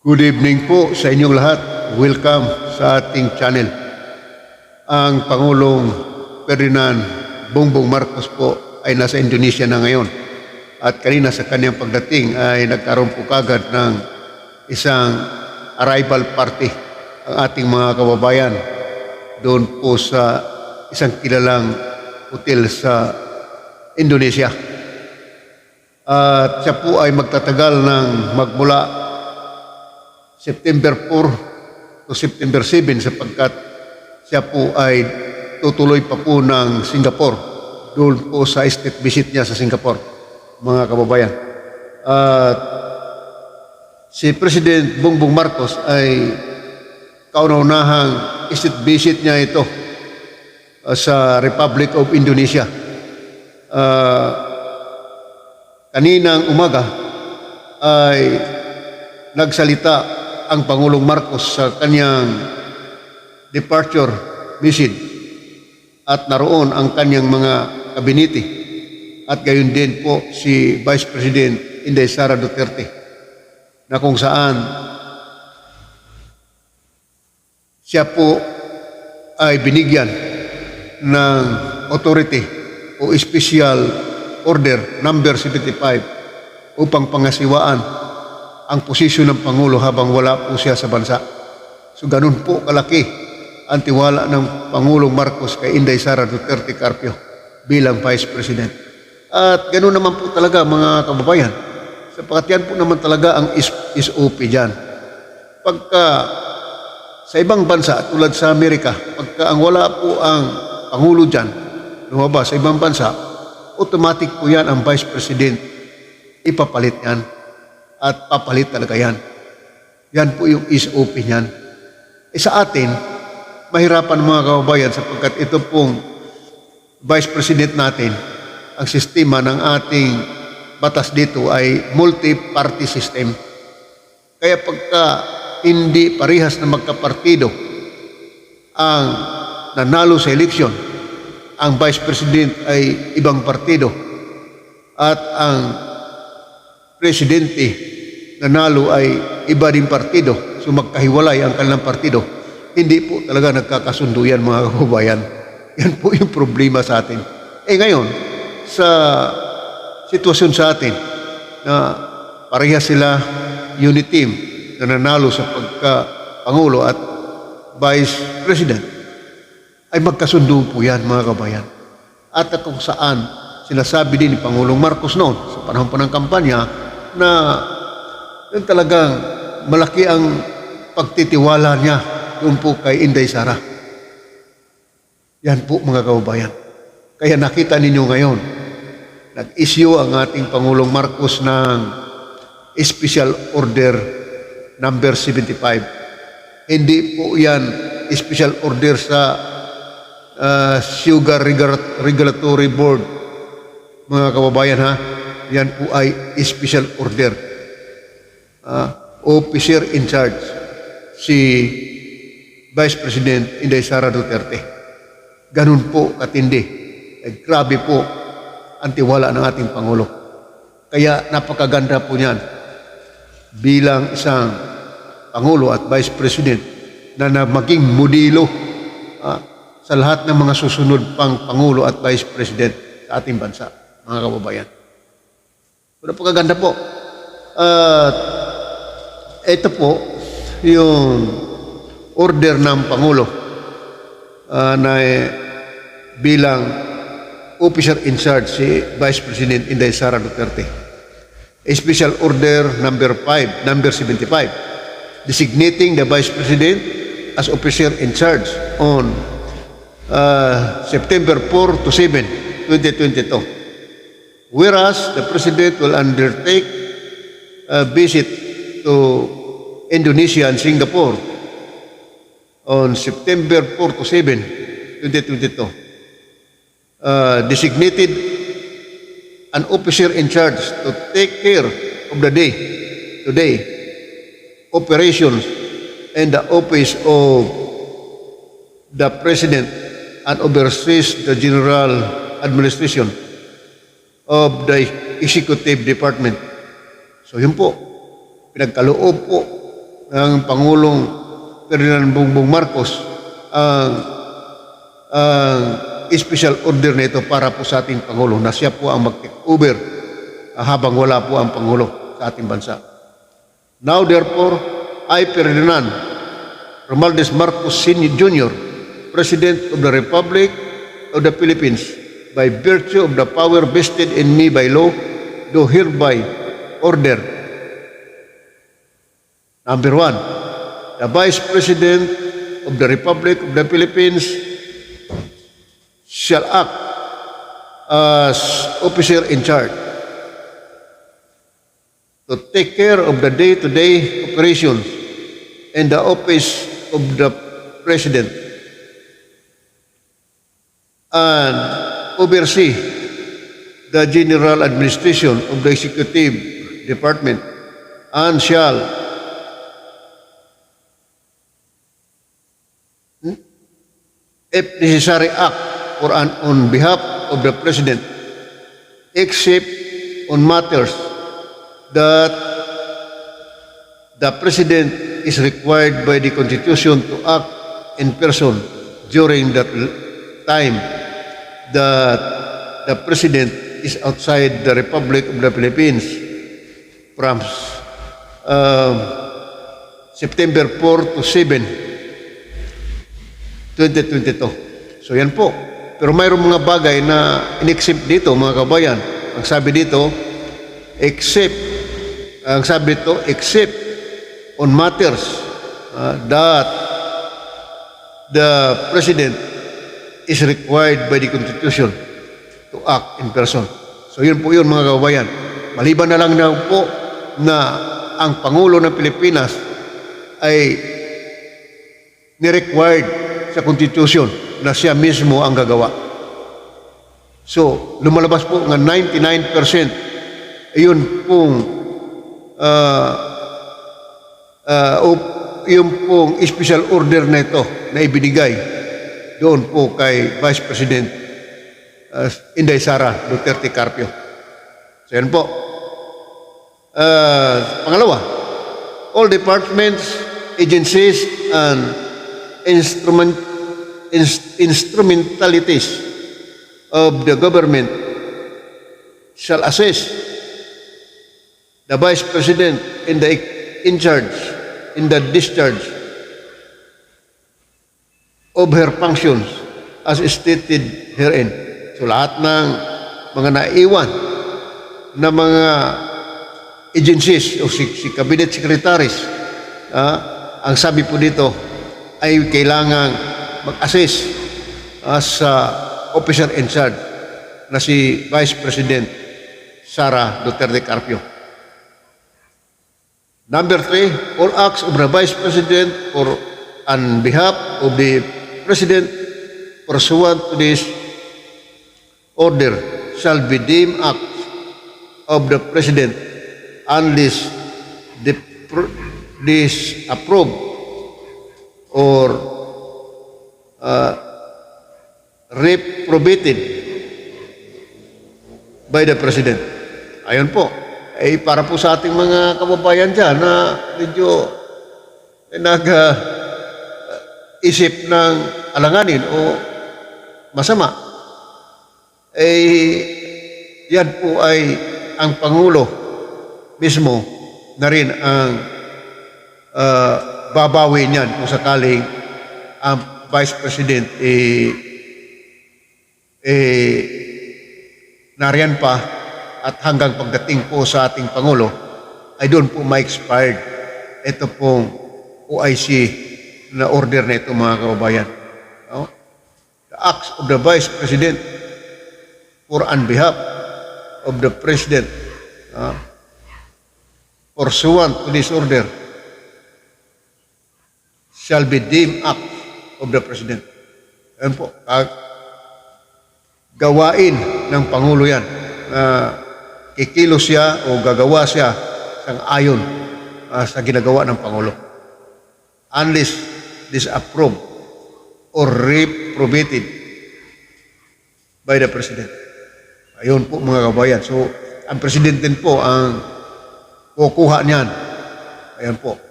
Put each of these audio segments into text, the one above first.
Good evening po sa inyong lahat. Welcome sa ating channel. Ang Pangulong Ferdinand Bongbong Marcos po ay nasa Indonesia na ngayon. At kanina sa kanyang pagdating ay nagkaroon po kagad ng isang arrival party ang ating mga kababayan doon po sa isang kilalang hotel sa Indonesia. At siya po ay magtatagal ng magmula September 4 to September 7 sapagkat siya po ay tutuloy pa po ng Singapore doon po sa state visit niya sa Singapore, mga kababayan. At si President Bongbong Marcos ay kauna-unahang state visit niya ito sa Republic of Indonesia. Kaninang umaga ay nagsalita ang Pangulong Marcos sa kanyang departure visit at naroon ang kanyang mga kabinete at gayon din po si Vice President Inday Sara Duterte na kung saan siya po ay binigyan ng authority o special order number 75 upang pangasiwaan ang posisyon ng Pangulo habang wala po siya sa bansa. So ganun po kalaki ang tiwala ng Pangulong Marcos kay Inday Sara Duterte Carpio bilang Vice President. At ganun naman po talaga mga kababayan, sapagkat yan po naman talaga ang SOP dyan. Pagka sa ibang bansa tulad sa Amerika, pagka ang wala po ang Pangulo dyan, lumabas sa ibang bansa, automatic po yan ang Vice President, ipapalit yan. At papalit talaga yan. Yan po yung SOP niyan. Sa atin, mahirapan mga kababayan sapagkat ito pong Vice President natin, ang sistema ng ating batas dito ay multi-party system. Kaya pagka hindi parihas na magkapartido ang nanalo sa eleksyon, ang Vice President ay ibang partido at ang Presidente nanalo ay iba din partido, so magkahiwalay ang kanilang partido, hindi po talaga nagkakasundo yan mga kababayan. Yan po yung problema sa atin. Ngayon, sa sitwasyon sa atin na pareha sila unit team na nanalo sa pagka-Pangulo at Vice President, ay magkasundo po yan mga kababayan. At kung saan sinasabi din ni Pangulong Marcos noon sa panahon pa ng kampanya na yun talagang malaki ang pagtitiwala niya doon po kay Inday Sara. Yan po mga kababayan. Kaya nakita ninyo ngayon, nag-issue ang ating Pangulong Marcos ng Special Order number 75. Hindi po yan Special Order sa Sugar Regulatory Board, mga kababayan ha. Yan po ay Special Order. Officer in charge si Vice President Inday Sara Duterte. Ganun po katindi. Grabe po ang tiwala ng ating Pangulo. Kaya napakaganda po niyan bilang isang Pangulo at Vice President na maging modelo sa lahat ng mga susunod pang Pangulo at Vice President sa ating bansa, mga kababayan. Napakaganda po. Ito po yung order ng Pangulo na bilang officer in charge si Vice President Inday Sara Duterte. Special Order number 75, designating the Vice President as officer in charge on September 4 to 7, 2022. Whereas the President will undertake a visit to Indonesia and Singapore on September 4 to 7, 2022. Designated an officer in charge to take care of the day-to-day operations and the office of the President and oversees the general administration of the Executive Department. So yun po, pinagkaloob po ng Pangulong Ferdinand Bongbong Marcos ang special order na ito para po sa ating Pangulo na siya po ang mag-take over habang wala po ang Pangulo sa ating bansa. Now therefore, I, Ferdinand Romualdez Marcos Sr. Jr., President of the Republic of the Philippines, by virtue of the power vested in me by law, do hereby order. Number 1, the Vice President of the Republic of the Philippines shall act as officer in charge to take care of the day-to-day operations in the office of the President and oversee the general administration of the Executive Department and shall if necessary act for and on behalf of the President except on matters that the President is required by the Constitution to act in person during that time that the President is outside the Republic of the Philippines from September 4 to 7, 2022. So yan po. Pero mayroong mga bagay na in-exempt dito, mga kabayan. Ang sabi dito, except on matters that the President is required by the Constitution to act in person. So yun po yun, mga kabayan. Maliban na lang na po na ang Pangulo ng Pilipinas ay ni-required sa Constitution na siya mismo ang gagawa. So, lumalabas po ng 99%. Ayun pong yung pong special order na ito na ibinigay doon po kay Vice President Inday Sara Duterte Carpio. So yan po. Pangalawa, all departments, agencies, and instrumentalities of the government shall assist the Vice President in the discharge of her functions as stated herein. So lahat ng mga naiwan na mga agencies o si cabinet secretaries, ang sabi po dito ay kailangang mag-assist sa officer in charge na si Vice President Sara Duterte Carpio. Number 3, all acts of the Vice President for on behalf of the President pursuant to this order shall be deemed acts of the President unless disapproved or reprobated by the President. Ayun po. Para po sa ating mga kababayan dyan na medyo nag-isip ng alanganin o masama, yan po ay ang Pangulo mismo na rin ang babawi niyan kung sakaling ang Vice President nariyan pa at hanggang pagdating po sa ating Pangulo ay doon po ma-expired ito pong OIC na order na ito, mga kababayan. No? The acts of the Vice President for on behalf of the President pursuant to this order shall be deemed act of the President. Ayan po, gawain ng Pangulo yan. Kikilos siya o gagawa siya sang ayon sa ginagawa ng Pangulo. Unless disapproved or reprobated by the President. Ayun po, mga kabayan. So, ang President din po ang kukuha niyan. Ayan po.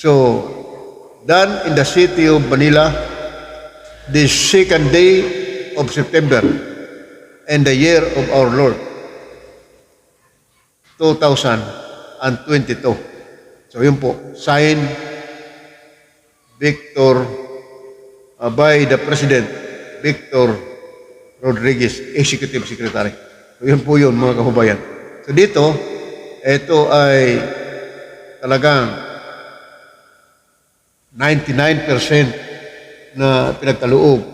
So, done in the city of Manila, the second day of September, and the year of our Lord, 2022. So yun po, signed Victor by the President, Victor Rodriguez, Executive Secretary. So yun po yun mga kababayan. So dito, ito ay talagang 99% na pinagkaloob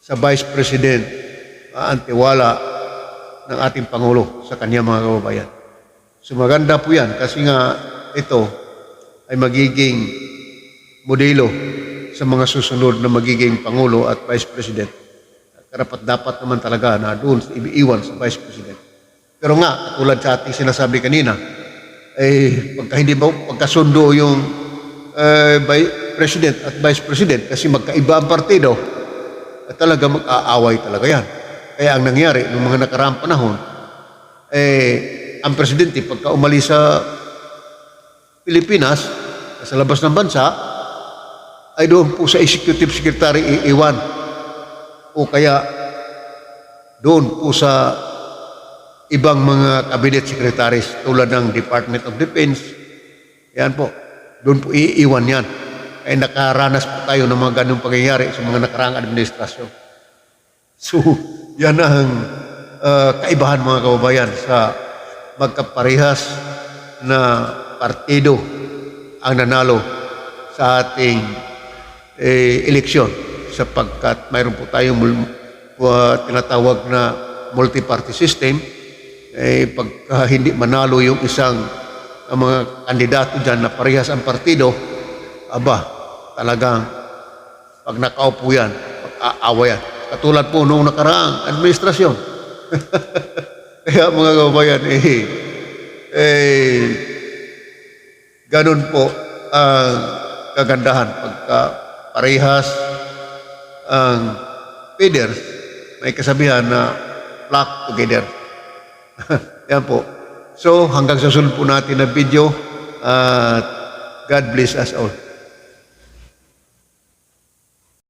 sa Vice President ang tiwala ng ating Pangulo sa kanya mga kababayan. So maganda po yan kasi nga ito ay magiging modelo sa mga susunod na magiging Pangulo at Vice President. Karapat dapat naman talaga na doon iiwan sa Vice President. Pero nga, katulad sa ating sinasabi kanina, pagkasundo yung President at Vice President kasi magkaiba ang partido, talaga mag-aaway talaga yan. Kaya ang nangyari ng mga nakaraang panahon, ang presidente pagka umalis sa Pilipinas, sa labas ng bansa, ay doon po sa executive secretary iiwan. O kaya doon po sa ibang mga cabinet secretaries tulad ng Department of Defense. Yan po, doon po iiwan yan. Kaya nakaranas po tayo ng mga ganong pangyayari sa mga nakaraang administrasyon. So, yan ang kaibahan mga kababayan sa magkaparehas na partido ang nanalo sa ating eleksyon sapagkat mayroon po tayong tinatawag na multi-party system. Pagka hindi manalo yung isang mga kandidato dyan na parehas ang partido, talagang pag nakaupo yan, pag-aawa yan. Katulad po noong nakaraang administrasyon. Kaya mga kababayan, ganun po ang kagandahan. Pagka parehas ang leaders, may kasabihan na flock together. Yan po. So hanggang sa sunod po natin na video, God bless us all.